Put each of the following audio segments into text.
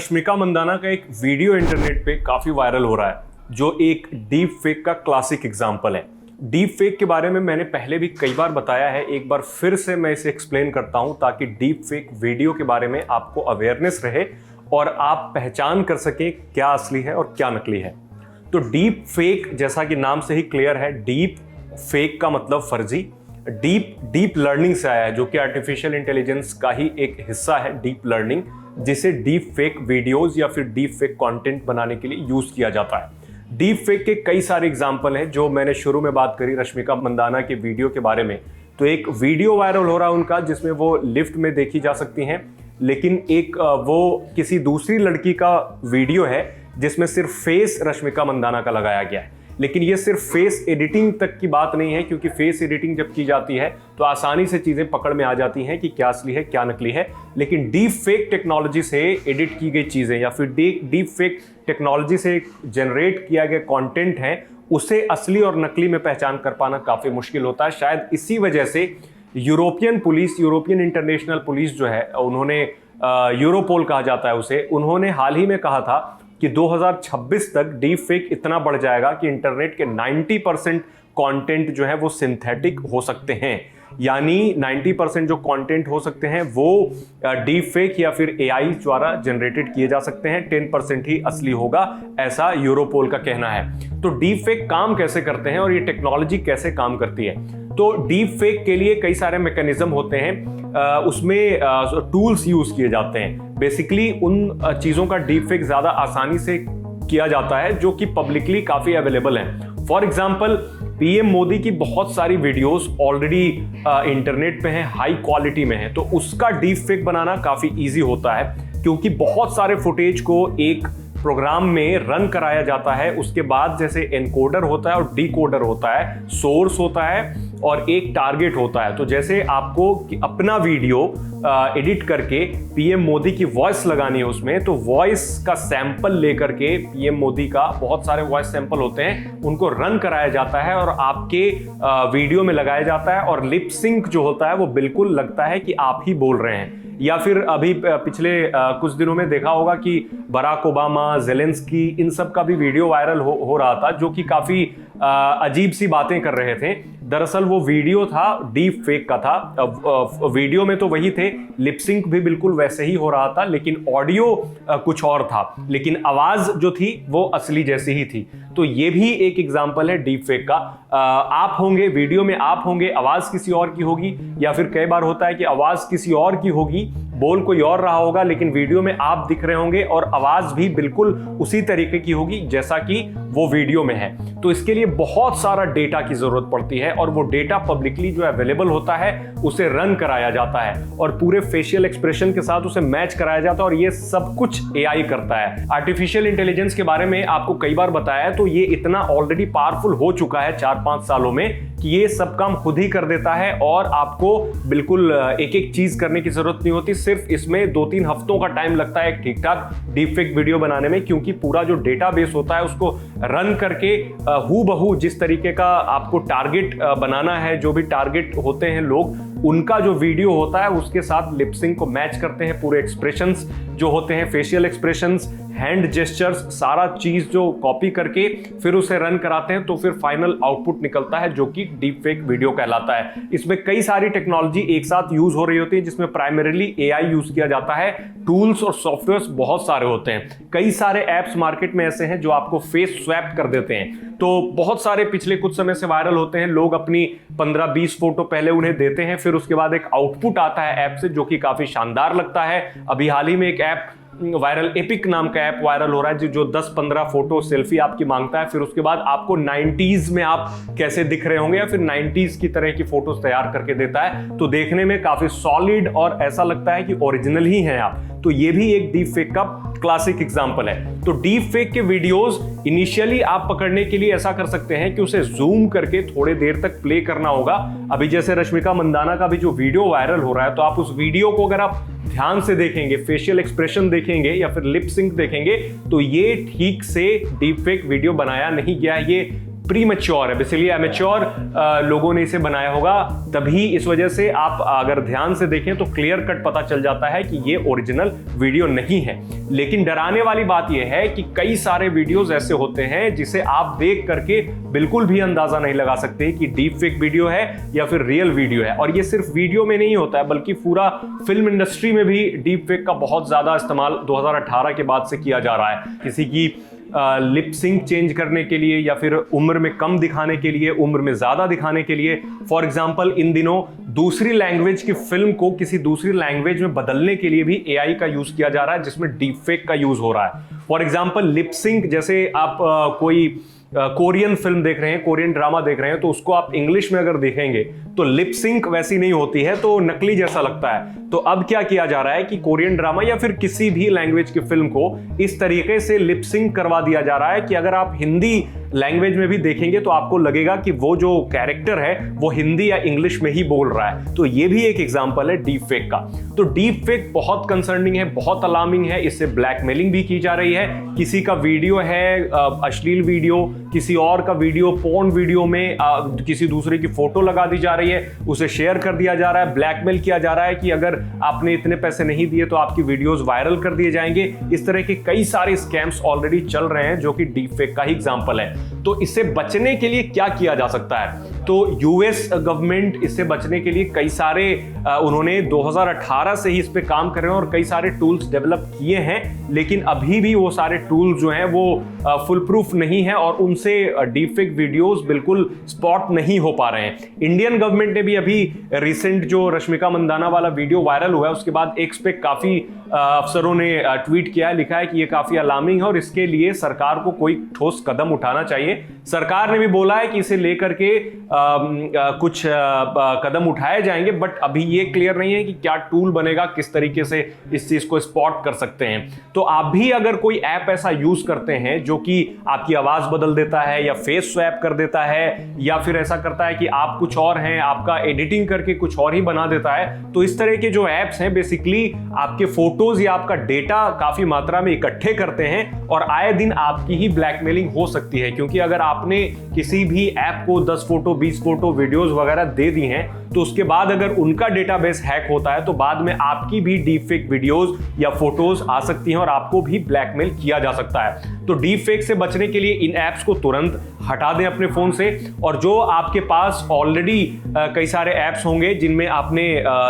रश्मिका मंदाना का एक video internet पे काफी वायरल हो रहा है, जो एक डीप फेक का क्लासिक एग्जांपल है। डीप फेक के बारे में मैंने पहले भी कई बार बताया है, एक बार फिर से मैं इसे एक्सप्लेन करता हूं ताकि डीप फेक वीडियो के बारे में आपको अवेयरनेस रहे और आप पहचान कर सकें क्या असली है और क्या नकली है। तो डीप फेक जैसा कि नाम से ही क्लियर है, डीप फेक का मतलब फर्जी। डीप लर्निंग से आया है, जो कि आर्टिफिशियल इंटेलिजेंस का ही एक हिस्सा है, डीप लर्निंग, जिसे डीप फेक वीडियोस या फिर डीप फेक कंटेंट बनाने के लिए यूज किया जाता है। डीप फेक के कई सारे एग्जांपल हैं, जो मैंने शुरू में बात करी रश्मिका मंदाना के वीडियो के बारे में। तो एक वीडियो वायरल हो रहा है उनका, जिसमें वो लिफ्ट में देखी जा सकती हैं, लेकिन एक वो किसी दूसरी लड़की का वीडियो है जिसमें सिर्फ फेस रश्मिका मंदाना का लगाया गया है। लेकिन ये सिर्फ फेस एडिटिंग तक की बात नहीं है, क्योंकि फेस एडिटिंग जब की जाती है तो आसानी से चीज़ें पकड़ में आ जाती हैं कि क्या असली है क्या नकली है। लेकिन डीप फेक टेक्नोलॉजी से एडिट की गई चीज़ें या फिर डीप फेक टेक्नोलॉजी से जनरेट किया गया कंटेंट है, उसे असली और नकली में पहचान कर पाना काफ़ी मुश्किल होता है। शायद इसी वजह से यूरोपियन इंटरनेशनल पुलिस जो है, उन्होंने यूरोपोल कहा जाता है उसे, उन्होंने हाल ही में कहा था कि 2026 तक डीप फेक इतना बढ़ जाएगा कि इंटरनेट के 90% कंटेंट जो है वो सिंथेटिक हो सकते हैं। यानी 90% जो कंटेंट हो सकते हैं वो डीप फेक या फिर एआई द्वारा जनरेटेड किए जा सकते हैं, 10% ही असली होगा, ऐसा यूरोपोल का कहना है। तो डीप फेक काम कैसे करते हैं और ये टेक्नोलॉजी कैसे काम करती है? तो डीप फेक के लिए कई सारे मैकेनिज्म होते हैं, उसमें टूल्स यूज किए जाते हैं। बेसिकली उन चीज़ों का डीप फेक ज़्यादा आसानी से किया जाता है जो कि पब्लिकली काफ़ी अवेलेबल हैं। फॉर एग्जाम्पल, पीएम मोदी की बहुत सारी वीडियोस ऑलरेडी इंटरनेट पे हैं, हाई क्वालिटी में है, तो उसका डीप फेक बनाना काफ़ी ईजी होता है, क्योंकि बहुत सारे फुटेज को एक प्रोग्राम में रन कराया जाता है। उसके बाद जैसे एनकोडर होता है और डिकोडर होता है, सोर्स होता है और एक टारगेट होता है। तो जैसे आपको अपना वीडियो एडिट करके पीएम मोदी की वॉइस लगानी है उसमें, तो वॉइस का सैंपल लेकर के पीएम मोदी का बहुत सारे वॉइस सैंपल होते हैं, उनको रन कराया जाता है और आपके वीडियो में लगाया जाता है, और लिप सिंक जो होता है वो बिल्कुल लगता है कि आप ही बोल रहे हैं। या फिर अभी पिछले कुछ दिनों में देखा होगा कि बराक ओबामा, जेलेंस्की, इन सब का भी वीडियो वायरल हो रहा था, जो कि काफ़ी अजीब सी बातें कर रहे थे। दरअसल वो वीडियो था डीप फेक का था। वीडियो में तो वही थे, लिप सिंक भी बिल्कुल वैसे ही हो रहा था, लेकिन ऑडियो कुछ और था, लेकिन आवाज़ जो थी वो असली जैसी ही थी। तो ये भी एक एग्जाम्पल है डीप फेक का। आप होंगे वीडियो में, आप होंगे, आवाज़ किसी और की होगी, या फिर कई बार होता है कि आवाज़ किसी और की होगी, बोल कोई और रहा होगा, लेकिन वीडियो में आप दिख रहे होंगे और आवाज़ भी बिल्कुल उसी तरीके की होगी जैसा कि वो वीडियो में है। तो इसके लिए बहुत सारा डेटा की ज़रूरत पड़ती है, और वो डेटा पब्लिकली जो अवेलेबल होता है उसे रन कराया जाता है और पूरे फेशियल एक्सप्रेशन के साथ उसे मैच कराया जाता है, और ये सब कुछ एआई करता है। आर्टिफिशियल इंटेलिजेंस के बारे में आपको कई बार बताया है, तो ये इतना ऑलरेडी पावरफुल हो चुका है 4-5 सालों में कि ये सब काम खुद ही कर देता है, और आपको बिल्कुल एक एक चीज करने की जरूरत नहीं होती। सिर्फ इसमें 2-3 हफ्तों का टाइम लगता है ठीक ठाक डीप फेक वीडियो बनाने में, क्योंकि पूरा जो डेटाबेस होता है उसको रन करके हूबहू जिस तरीके का आपको टारगेट बनाना है, जो भी टारगेट होते हैं लोग, उनका जो वीडियो होता है उसके साथ लिपसिंग को मैच करते हैं। पूरे एक्सप्रेशंस जो होते हैं, फेशियल एक्सप्रेशंस, हैंड जेस्चर्स, सारा चीज जो कॉपी करके फिर उसे रन कराते हैं, तो फिर फाइनल आउटपुट निकलता है जो कि डीप फेक वीडियो कहलाता है। इसमें कई सारी टेक्नोलॉजी एक साथ यूज हो रही होती है, जिसमें प्राइमरीली एआई यूज किया जाता है। टूल्स और सॉफ्टवेयर्स बहुत सारे होते हैं। कई सारे एप्स मार्केट में ऐसे हैं जो आपको फेस स्वैप कर देते हैं। तो बहुत सारे पिछले कुछ समय से वायरल होते हैं। लोग अपनी 15-20 फोटो पहले उन्हें देते हैं, फिर उसके बाद एक आउटपुट आता है ऐप से, जो कि काफी शानदार लगता है। अभी हाल ही में एक ऐप वायरल, एपिक नाम का ऐप वायरल हो रहा है, जो 10-15 फोटो सेल्फी आपकी मांगता है, फिर उसके बाद आपको 90s में आप कैसे दिख रहे होंगे या फिर 90s की तरह की फोटोज तैयार करके देता है। तो देखने में काफी सॉलिड और ऐसा लगता है कि ओरिजिनल ही हैं आप। तो ये भी एक डीप फेक का क्लासिक एग्जांपल है। तो डीप फेक के वीडियोस इनिशियली आप पकड़ने के लिए ऐसा कर सकते हैं कि उसे जूम करके थोड़े देर तक प्ले करना होगा। अभी जैसे रश्मिका मंदाना का भी जो वीडियो वायरल हो रहा है, तो आप उस वीडियो को अगर आप ध्यान से देखेंगे, फेशियल एक्सप्रेशन देखेंगे या फिर लिप सिंक देखेंगे, तो ये ठीक से डीप फेक वीडियो बनाया नहीं गया है। ये प्रीमैच्योर है, बेसिकली एमेच्योर लोगों ने इसे बनाया होगा, तभी इस वजह से आप अगर ध्यान से देखें तो क्लियर कट पता चल जाता है कि ये ओरिजिनल वीडियो नहीं है। लेकिन डराने वाली बात यह है कि कई सारे वीडियोस ऐसे होते हैं जिसे आप देख करके बिल्कुल भी अंदाजा नहीं लगा सकते कि डीप फेक वीडियो है या फिर रियल वीडियो है। और ये सिर्फ वीडियो में नहीं होता है, बल्कि पूरा फिल्म इंडस्ट्री में भी डीप फेक का बहुत ज्यादा इस्तेमाल 2018 के बाद से किया जा रहा है। किसी की लिप सिंक चेंज करने के लिए या फिर उम्र में कम दिखाने के लिए, उम्र में ज्यादा दिखाने के लिए। फॉर एग्जांपल इन दिनों दूसरी लैंग्वेज की फिल्म को किसी दूसरी लैंग्वेज में बदलने के लिए भी एआई का यूज किया जा रहा है, जिसमें डीप फेक का यूज हो रहा है। फॉर एग्जांपल लिप सिंक, जैसे आप कोई कोरियन फिल्म देख रहे हैं, कोरियन ड्रामा देख रहे हैं, तो उसको आप इंग्लिश में अगर देखेंगे तो लिप सिंक वैसी नहीं होती है, तो नकली जैसा लगता है। तो अब क्या किया जा रहा है कि कोरियन ड्रामा या फिर किसी भी लैंग्वेज की फिल्म को इस तरीके से लिप सिंक करवा दिया जा रहा है कि अगर आप हिंदी लैंग्वेज में भी देखेंगे तो आपको लगेगा कि वो जो कैरेक्टर है वो हिंदी या इंग्लिश में ही बोल रहा है। तो ये भी एक एग्जांपल है डीप फेक का। तो डीप फेक बहुत कंसर्निंग है, बहुत अलार्मिंग है। इससे ब्लैकमेलिंग भी की जा रही है। किसी का वीडियो है, अश्लील वीडियो, किसी और का वीडियो, पोर्न वीडियो में किसी दूसरे की फोटो लगा दी जा रही है, उसे शेयर कर दिया जा रहा है, ब्लैकमेल किया जा रहा है कि अगर आपने इतने पैसे नहीं दिए तो आपकी वीडियोस वायरल कर दिए जाएंगे। इस तरह के कई सारे स्कैम्स ऑलरेडी चल रहे हैं जो कि डीप फेक का ही एग्जांपल है। तो इससे बचने के लिए क्या किया जा सकता है? तो यूएस गवर्नमेंट इससे बचने के लिए कई सारे उन्होंने 2018 से ही इस पे काम कर रहे हैं और कई सारे टूल्स डेवलप किए हैं, लेकिन अभी भी वो सारे टूल्स जो हैं वो फुल प्रूफ नहीं है और उनसे डीप फेक वीडियोस बिल्कुल स्पॉट नहीं हो पा रहे हैं। इंडियन गवर्नमेंट ने भी अभी रिसेंट जो रश्मिका मंदाना वाला वीडियो वायरल हुआ है उसके बाद एक्स पे काफी अफसरों ने ट्वीट किया है, लिखा है कि ये काफी अलार्मिंग है और इसके लिए सरकार को कोई ठोस कदम उठाना चाहिए। सरकार ने भी बोला है कि इसे लेकर के कुछ कदम उठाए जाएंगे, बट अभी ये क्लियर नहीं है कि क्या टूल बनेगा, किस तरीके से इस चीज को स्पॉट कर सकते हैं। तो आप भी अगर कोई ऐप ऐसा यूज करते हैं जो कि आपकी आवाज बदल देता है या फेस स्वैप कर देता है या फिर ऐसा करता है कि आप कुछ और हैं, आपका एडिटिंग करके कुछ और ही बना देता है, तो इस तरह के जो ऐप्स हैं बेसिकली आपके फोटोज या आपका डेटा काफी मात्रा में इकट्ठे करते हैं और आए दिन आपकी ही ब्लैकमेलिंग हो सकती है। क्योंकि अगर आपने किसी भी ऐप को 10 फोटो 20 फोटो वीडियोस वगैरह दे दी हैं तो उसके बाद अगर उनका डेटाबेस हैक होता है तो बाद में आपकी भी डीप फेक वीडियोस या फोटोज आ सकती हैं और आपको भी ब्लैकमेल किया जा सकता है। तो डीप फेक से बचने के लिए इन ऐप्स को तुरंत हटा दें अपने फोन से, और जो आपके पास ऑलरेडी कई सारे ऐप्स होंगे जिनमें आपने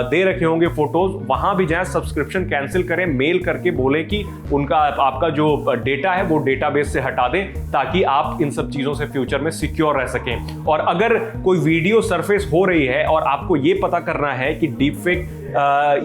दे रखे होंगे फोटोज, वहां भी जाएं, सब्सक्रिप्शन कैंसिल करें, मेल करके बोले कि उनका आपका जो डेटा है वो डेटाबेस से हटा दें ताकि आप इन सब चीजों से फ्यूचर में सिक्योर रह सकें। और अगर कोई वीडियो सरफेस हो रही है और आपको ये पता करना है कि डीप फेक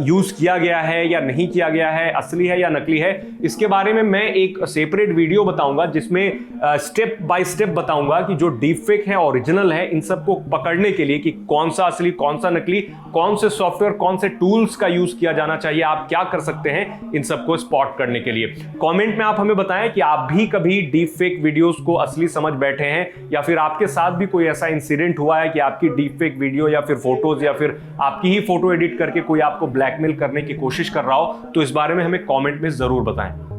यूज किया गया है या नहीं किया गया है, असली है या नकली है, इसके बारे में मैं एक सेपरेट वीडियो बताऊंगा जिसमें स्टेप बाय स्टेप बताऊंगा कि जो डीप फेक है, ओरिजिनल है, इन सबको पकड़ने के लिए कि कौन सा असली, कौन सा नकली, कौन से सॉफ्टवेयर, कौन से टूल्स का यूज किया जाना चाहिए, आप क्या कर सकते हैं इन सबको स्पॉट करने के लिए। कमेंट में आप हमें बताएं कि आप भी कभी डीप फेक वीडियोस को असली समझ बैठे हैं या फिर आपके साथ भी कोई ऐसा इंसिडेंट हुआ है कि आपकी डीप फेक वीडियो या फिर फोटोज या फिर आपकी ही फोटो एडिट करके कोई आपको ब्लैकमेल करने की कोशिश कर रहा हो। तो इस बारे में हमें कमेंट में जरूर बताएं।